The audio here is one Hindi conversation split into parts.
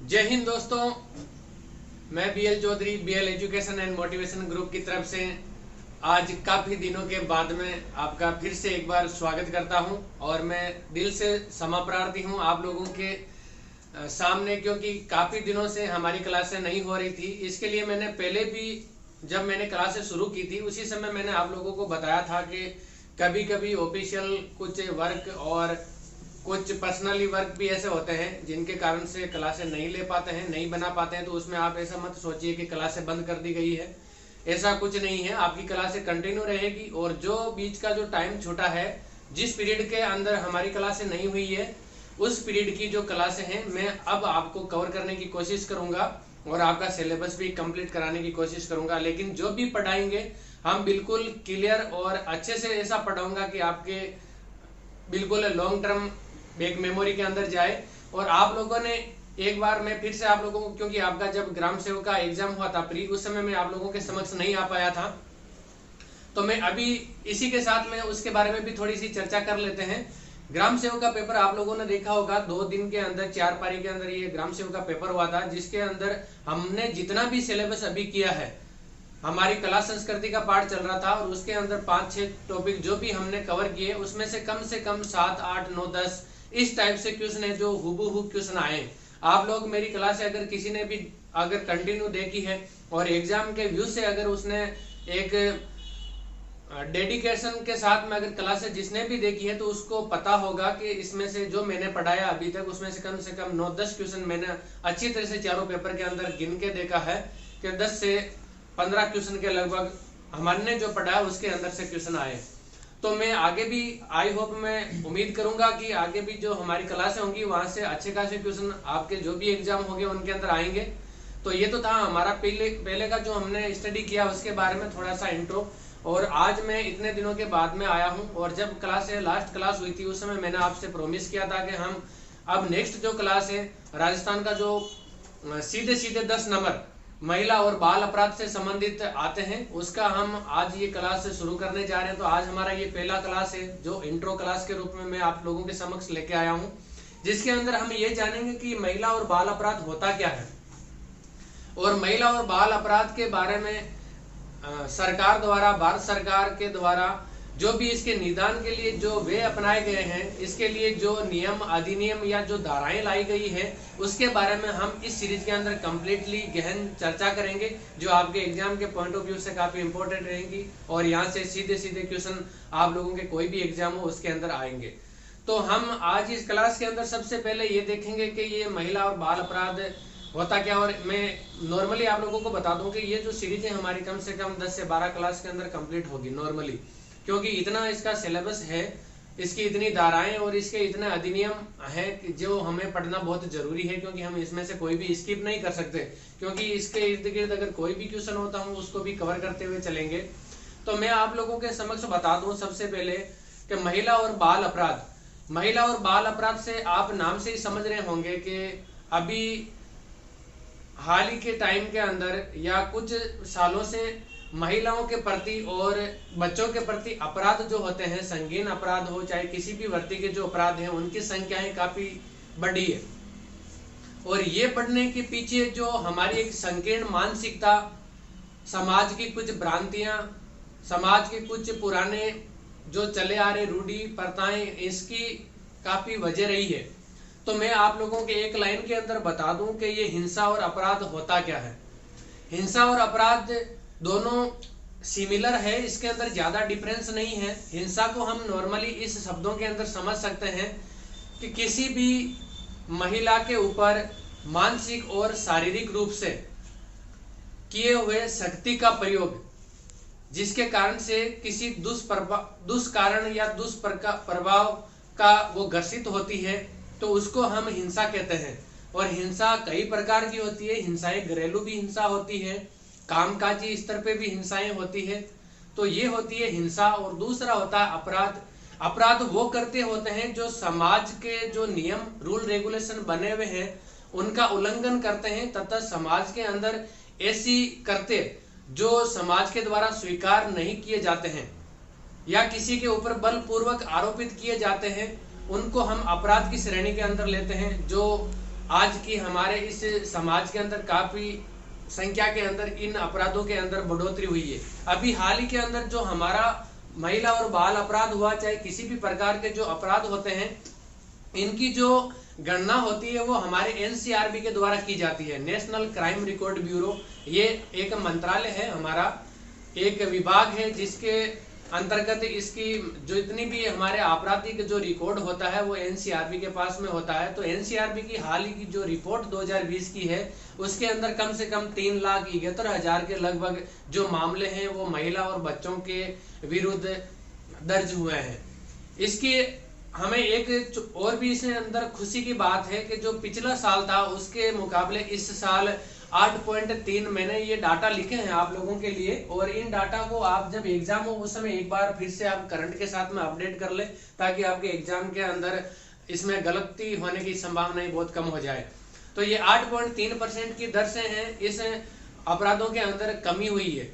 जय हिंद दोस्तों, मैं BL Chaudhary BL education and motivation group की तरफ से आज काफ़ी दिनों के बाद में आपका फिर से एक बार स्वागत करता हूं और मैं दिल से क्षमा प्रार्थी हूं आप लोगों के सामने, क्योंकि काफ़ी दिनों से हमारी क्लासें नहीं हो रही थी। इसके लिए मैंने पहले भी जब मैंने क्लासें शुरू की थी उसी समय मैंने आप लोगों को बताया था कि कभी कभी ऑफिशियल कुछ वर्क और कुछ पर्सनली वर्क भी ऐसे होते हैं जिनके कारण से क्लासें नहीं ले पाते हैं, नहीं बना पाते हैं। तो उसमें आप ऐसा मत सोचिए कि क्लासें बंद कर दी गई है, ऐसा कुछ नहीं है। आपकी क्लासें कंटिन्यू रहेगी और जो बीच का जो टाइम छूटा है, जिस पीरियड के अंदर हमारी क्लासें नहीं हुई है, उस पीरियड की जो क्लासें हैं मैं अब आपको कवर करने की कोशिश करूंगा और आपका सिलेबस भी कंप्लीट कराने की कोशिश करूंगा। लेकिन जो भी पढ़ाएंगे हम बिल्कुल क्लियर और अच्छे से ऐसा पढ़ाऊंगा कि आपके बिल्कुल लॉन्ग टर्म बैक मेमोरी के अंदर जाए। और आप लोगों ने एक बार मैं फिर से आप लोगों को, क्योंकि आपका जब ग्राम सेवक का एग्जाम हुआ था प्री, उस समय मैं आप लोगों के समक्ष नहीं आ पाया था, तो मैं अभी इसी के साथ में उसके बारे में भी थोड़ी सी चर्चा कर लेते हैं। ग्राम सेवक का पेपर आप लोगों ने देखा होगा, 2 दिन के अंदर 4 पारी के अंदर ये ग्राम सेवक का पेपर हुआ था, जिसके अंदर हमने जितना भी सिलेबस अभी किया है, हमारी कला संस्कृति का पाठ चल रहा था और उसके अंदर 5-6 टॉपिक जो भी हमने कवर किए, उसमें से कम 7, 8, 9, 10 इस टाइप से क्वेश्चन है जो हुबहू क्वेश्चन आए। आप लोग मेरी क्लास से अगर किसी ने भी अगर कंटिन्यू देखी है और एग्जाम के व्यू से अगर उसने एक डेडिकेशन के साथ में अगर क्लासेस जिसने भी देखी है, तो उसको पता होगा कि इसमें से जो मैंने पढ़ाया अभी तक, उसमें से कम 9-10 क्वेश्चन मैंने अच्छी तरह से चारों पेपर के अंदर गिन के देखा है कि 10 से 15 क्वेश्चन के लगभग हमने जो पढ़ाया उसके अंदर से क्वेश्चन आए। तो मैं आगे भी आई होप, मैं उम्मीद करूंगा कि आगे भी जो हमारी क्लासें होंगी वहां से अच्छे खासे क्वेश्चन आपके जो भी एग्जाम होंगे उनके अंदर आएंगे। तो ये तो था हमारा पहले का जो हमने स्टडी किया उसके बारे में थोड़ा सा इंट्रो। और आज मैं इतने दिनों के बाद में आया हूं और जब लास्ट क्लास हुई थी उस समय मैंने आपसे प्रॉमिस किया था कि हम अब नेक्स्ट जो क्लास है राजस्थान का, जो सीधे 10 नंबर महिला और बाल अपराध से संबंधित आते हैं, उसका हम आज ये क्लास से शुरू करने जा रहे हैं। तो आज हमारा ये पहला क्लास है जो इंट्रो क्लास के रूप में मैं आप लोगों के समक्ष लेके आया हूं, जिसके अंदर हम ये जानेंगे कि महिला और बाल अपराध होता क्या है और महिला और बाल अपराध के बारे में सरकार द्वारा, भारत सरकार के द्वारा जो भी इसके निदान के लिए जो वे अपनाए गए हैं, इसके लिए जो नियम, अधिनियम या जो धाराएं लाई गई है, उसके बारे में हम इस सीरीज के अंदर कंप्लीटली गहन चर्चा करेंगे, जो आपके एग्जाम के पॉइंट ऑफ व्यू से काफी इंपॉर्टेंट रहेंगी और यहाँ से सीधे क्वेश्चन आप लोगों के कोई भी एग्जाम हो उसके अंदर आएंगे। तो हम आज इस क्लास के अंदर सबसे पहले ये देखेंगे कि ये महिला और बाल अपराध होता क्या। और मैं नॉर्मली आप लोगों को बता दूं कि ये जो सीरीज है हमारी कम से कम 10 से 12 क्लास के अंदर कंप्लीट होगी नॉर्मली, क्योंकि इतना इसका सिलेबस है, इसकी इतनी धाराएं और इसके इतने अधिनियम हैं जो हमें पढ़ना बहुत जरूरी है, क्योंकि हम इसमें से कोई भी स्किप नहीं कर सकते, क्योंकि इसके इर्द गिर्द अगर कोई भी क्वेश्चन होता हम उसको भी कवर करते हुए चलेंगे। तो मैं आप लोगों के समक्ष बता दूं सबसे पहले कि महिला और बाल अपराध। महिला और बाल अपराध से आप नाम से ही समझ रहे होंगे कि अभी हाल ही के टाइम के अंदर या कुछ सालों से महिलाओं के प्रति और बच्चों के प्रति अपराध जो होते हैं, संगीन अपराध हो चाहे किसी भी वर्ती के जो अपराध हैं, उनकी संख्याएं काफी बढ़ी है। और ये बढ़ने के पीछे जो हमारी एक संकीर्ण मानसिकता, समाज की कुछ भ्रांतियां, समाज के कुछ पुराने जो चले आ रहे रूढ़ी प्रथाएं, इसकी काफी वजह रही है। तो मैं आप लोगों के एक लाइन के अंदर बता दूं कि ये हिंसा और अपराध होता क्या है। हिंसा और अपराध दोनों सिमिलर है, इसके अंदर ज्यादा डिफरेंस नहीं है। हिंसा को हम नॉर्मली इस शब्दों के अंदर समझ सकते हैं कि किसी भी महिला के ऊपर मानसिक और शारीरिक रूप से किए हुए शक्ति का प्रयोग, जिसके कारण से किसी दुष्कारण या दुष्प्रभाव का वो ग्रसित होती है, तो उसको हम हिंसा कहते हैं। और हिंसा कई प्रकार की होती है। हिंसाएं घरेलू भी हिंसा होती है, कामकाजी स्तर पे भी हिंसाएं होती है, तो ये होती है हिंसा। और दूसरा होता है अपराध। अपराध वो करते होते हैं जो समाज के जो नियम, रूल, रेगुलेशन बने हुए हैं उनका उल्लंघन करते हैं, तथा समाज के अंदर ऐसी करते जो समाज के द्वारा स्वीकार नहीं किए जाते हैं या किसी के ऊपर बलपूर्वक आरोपित किए जाते हैं, उनको हम अपराध की श्रेणी के अंदर लेते हैं। जो आज की हमारे इस समाज के अंदर काफी संख्या के अंदर इन अपराधों के अंदर बढ़ोतरी हुई है। अभी हाल ही के अंदर जो हमारा महिला और बाल अपराध हुआ, चाहे किसी भी प्रकार के जो अपराध होते हैं, इनकी जो गणना होती है वो हमारे एनसीआरबी के द्वारा की जाती है, नेशनल क्राइम रिकॉर्ड ब्यूरो। ये एक मंत्रालय है, हमारा एक विभाग है जिसके अंतर्गत इसकी जो इतनी भी हमारे आपराधिक जो रिकॉर्ड होता है वो एनसीआरबी के पास में होता है। तो एनसीआरबी की हाल ही की जो रिपोर्ट 2020 की है उसके अंदर कम से कम 3,71,000 के लगभग जो मामले हैं वो महिला और बच्चों के विरुद्ध दर्ज हुए हैं। इसकी हमें एक और भी इसके अंदर खुशी की बात है कि जो पिछला साल था उसके मुकाबले इस साल 8.3 मैंने ये डाटा लिखे हैं आप लोगों के लिए, और इन डाटा को आप जब एग्जाम हो उस समय एक बार फिर से आप करंट के साथ में अपडेट कर ले, ताकि आपके एग्जाम के अंदर इसमें गलती होने की संभावना बहुत कम हो जाए। तो ये 8.3% की दर से है इस अपराधों के अंदर कमी हुई है।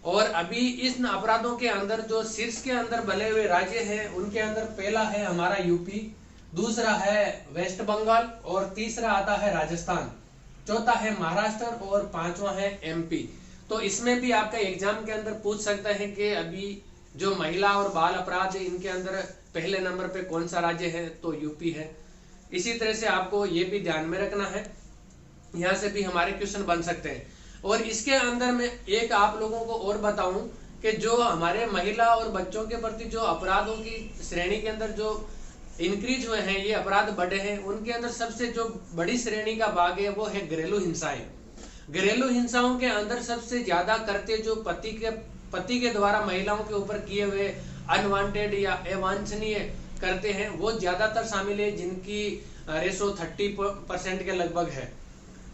और अभी इस अपराधों के अंदर जो शीर्ष के अंदर बने हुए राज्य हैं उनके अंदर पहला है हमारा यूपी, दूसरा है वेस्ट बंगाल, और तीसरा आता है राजस्थान, चौथा है महाराष्ट्र और पांचवा है एमपी। तो इसमें भी आपका एग्जाम के अंदर पूछ सकता है कि अभी जो महिला और बाल अपराध है इनके अंदर पहले नंबर पे कौन सा राज्य है, तो यूपी है। इसी तरह से आपको ये भी ध्यान में रखना है, यहाँ से भी हमारे क्वेश्चन बन सकते हैं। और इसके अंदर में एक आप लोगों को और बताऊं कि जो हमारे महिला और बच्चों के प्रति जो अपराधों की श्रेणी के अंदर जो इंक्रीज हुए हैं, ये अपराध बढ़े हैं, उनके अंदर सबसे जो बड़ी श्रेणी का भाग है वो है घरेलू हिंसाएं। घरेलू हिंसाओं के अंदर सबसे ज्यादा करते जो पति के द्वारा महिलाओं के ऊपर किए हुए अनवांटेड या अवांछनीय करते हैं वो ज्यादातर शामिल है, जिनकी रेशो 30% के लगभग है।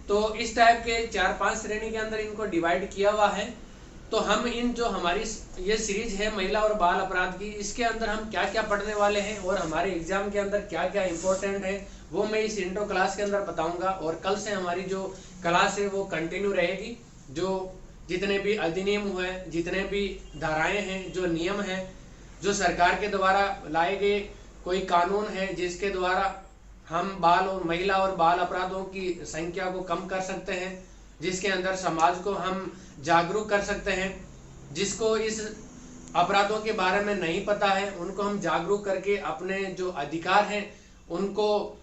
तो इस टाइप के 4-5 श्रेणी के अंदर इनको डिवाइड किया हुआ है। तो हम इन जो हमारी ये सीरीज है महिला और बाल अपराध की, इसके अंदर हम क्या क्या पढ़ने वाले हैं और हमारे एग्जाम के अंदर क्या क्या इंपॉर्टेंट है वो मैं इस इंट्रो क्लास के अंदर बताऊंगा। और कल से हमारी जो क्लास है वो कंटिन्यू रहेगी। जो जितने भी अधिनियम हुए, जितने भी धाराएं हैं, जो नियम हैं, जो सरकार के द्वारा लाए गए कोई कानून है जिसके द्वारा हम महिला और बाल अपराधों की संख्या को कम कर सकते हैं, जिसके अंदर समाज को हम जागरूक कर सकते हैं, जिसको इस अपराधों के बारे में नहीं पता है उनको हम जागरूक करके अपने जो अधिकार हैं उनको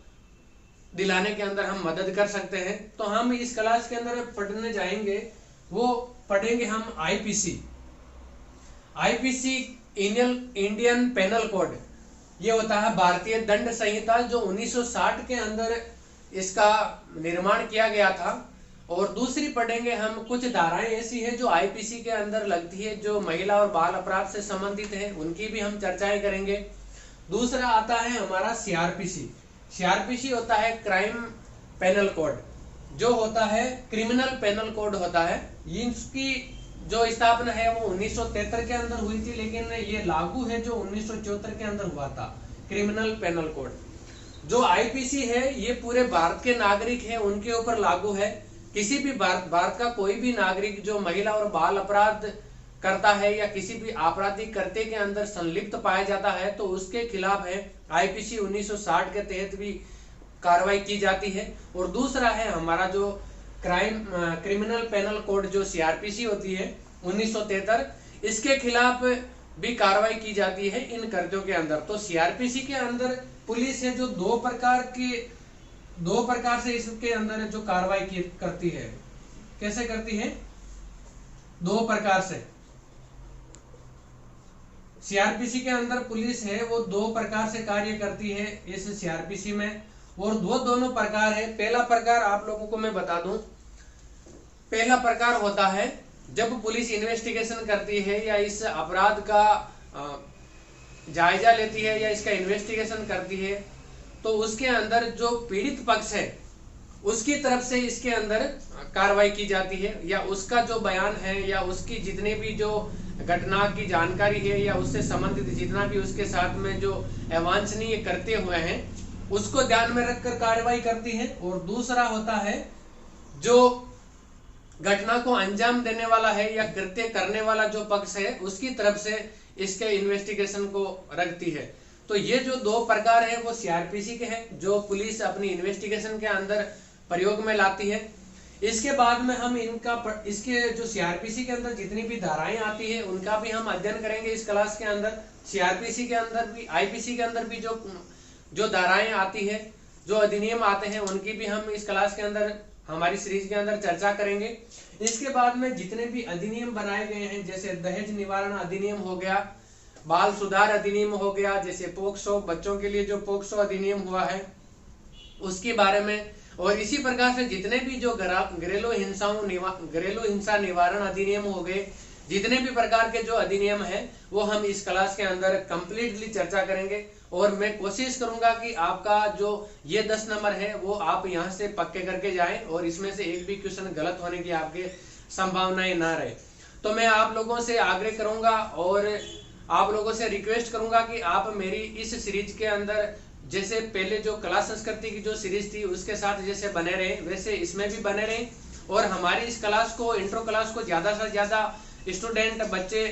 दिलाने के अंदर हम मदद कर सकते हैं। तो हम इस क्लास के अंदर पढ़ने जाएंगे, वो पढ़ेंगे हम आईपीसी इंडियन पेनल कोड। ये होता है भारतीय दंड संहिता, जो 1960 के अंदर इसका निर्माण किया गया था। और दूसरी पढ़ेंगे हम कुछ धाराएं ऐसी है जो आईपीसी के अंदर लगती है, जो महिला और बाल अपराध से संबंधित है, उनकी भी हम चर्चाएं करेंगे। दूसरा आता है हमारा सीआरपीसी होता है क्राइम पेनल कोड, जो होता है क्रिमिनल पेनल कोड होता है। इसकी जो स्थापना है वो 1973 के अंदर हुई थी, लेकिन ये लागू है जो 1974 के अंदर हुआ था, क्रिमिनल पेनल कोड। जो आईपीसी है ये पूरे भारत के नागरिक हैं उनके ऊपर लागू है। किसी भी भारत का कोई भी नागरिक जो महिला और बाल अपराध करता है या किसी भी आपराधिक कृत्य के अंदर संलिप्त पाया जाता है तो उसके खिलाफ है आईपीसी 1960 के तहत भी कार्रवाई की जाती है। और दूसरा है हमारा जो क्रिमिनल पेनल कोड जो सीआरपीसी होती है 1973, इसके खिलाफ भी कार्रवाई की जाती है इन कृत्यों के अंदर। तो सीआरपीसी के अंदर पुलिस है जो दो प्रकार से इसके अंदर जो कार्रवाई करती है। कैसे करती है? दो प्रकार से। सीआरपीसी के अंदर पुलिस है वो दो प्रकार से कार्य करती है इस सीआरपीसी में, और दोनों प्रकार है। पहला प्रकार आप लोगों को मैं बता दूं, पहला प्रकार होता है जब पुलिस इन्वेस्टिगेशन करती है या इस अपराध का जायजा लेती है या इसका इन्वेस्टिगेशन करती है, तो उसके अंदर जो पीड़ित पक्ष है उसकी तरफ से इसके अंदर कार्रवाई की जाती है, या उसका जो बयान है या उसकी जितनी भी जो घटना की जानकारी है या उससे संबंधित जितना भी उसके साथ में जो अवांछनीय करते हुए हैं उसको ध्यान में रखकर कार्रवाई करती है। और दूसरा होता है जो घटना को अंजाम देने वाला है या कृत्य करने वाला जो पक्ष है उसकी तरफ से इसके इन्वेस्टिगेशन को रखती है। तो ये जो 2 प्रकार है वो सीआरपीसी के हैं, जो पुलिस अपनी इन्वेस्टिगेशन के अंदर प्रयोग में लाती है। इसके बाद में हम इसके जो सीआरपीसी के अंदर जितनी भी धाराएं आती है उनका भी हम अध्ययन करेंगे इस क्लास के अंदर। सीआरपीसी के अंदर भी, आईपीसी के अंदर भी जो धाराएं आती है, जो अधिनियम आते हैं, उनकी भी हम इस क्लास के अंदर, हमारी सीरीज के अंदर चर्चा करेंगे। इसके बाद में जितने भी अधिनियम बनाए गए हैं, जैसे दहेज निवारण अधिनियम हो गया, बाल सुधार अधिनियम हो गया, जैसे पोक्सो, बच्चों के लिए जो पोक्सो अधिनियम हुआ है उसके बारे में, और इसी प्रकार से जितने भी जो घरेलू हिंसा निवारण अधिनियम हो गए, जितने भी प्रकार के जो अधिनियम है वो हम इस क्लास के अंदर कंप्लीटली चर्चा करेंगे। और मैं कोशिश करूंगा कि आपका जो ये 10 नंबर है वो आप यहाँ से पक्के करके जाएं और इसमें से एक भी क्वेश्चन गलत होने की आपके संभावनाएं ना रहे। तो मैं आप लोगों से आग्रह करूंगा और आप लोगों से रिक्वेस्ट करूंगा कि आप मेरी इस सीरीज के अंदर, जैसे पहले जो कला संस्कृति की जो सीरीज थी उसके साथ जैसे बने रहे, वैसे इसमें भी बने रहे, और हमारी इस क्लास को, इंट्रो क्लास को ज्यादा से ज्यादा स्टूडेंट, बच्चे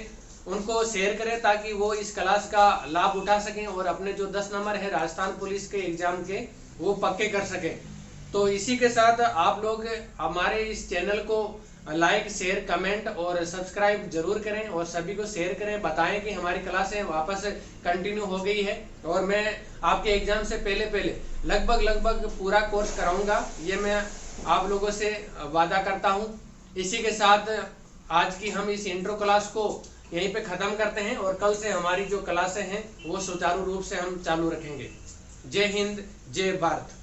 उनको शेयर करें ताकि वो इस क्लास का लाभ उठा सकें और अपने जो 10 नंबर है राजस्थान पुलिस के एग्जाम के वो पक्के कर सकें। तो इसी के साथ आप लोग हमारे इस चैनल को लाइक, शेयर, कमेंट और सब्सक्राइब जरूर करें और सभी को शेयर करें, बताएं कि हमारी क्लासें वापस कंटिन्यू हो गई है और मैं आपके एग्जाम से पहले लगभग पूरा कोर्स कराऊंगा, ये मैं आप लोगों से वादा करता हूं। इसी के साथ आज की हम इस इंट्रो क्लास को यहीं पे खत्म करते हैं और कल से हमारी जो क्लासें हैं वो सुचारू रूप से हम चालू रखेंगे। जय हिंद, जय भारत।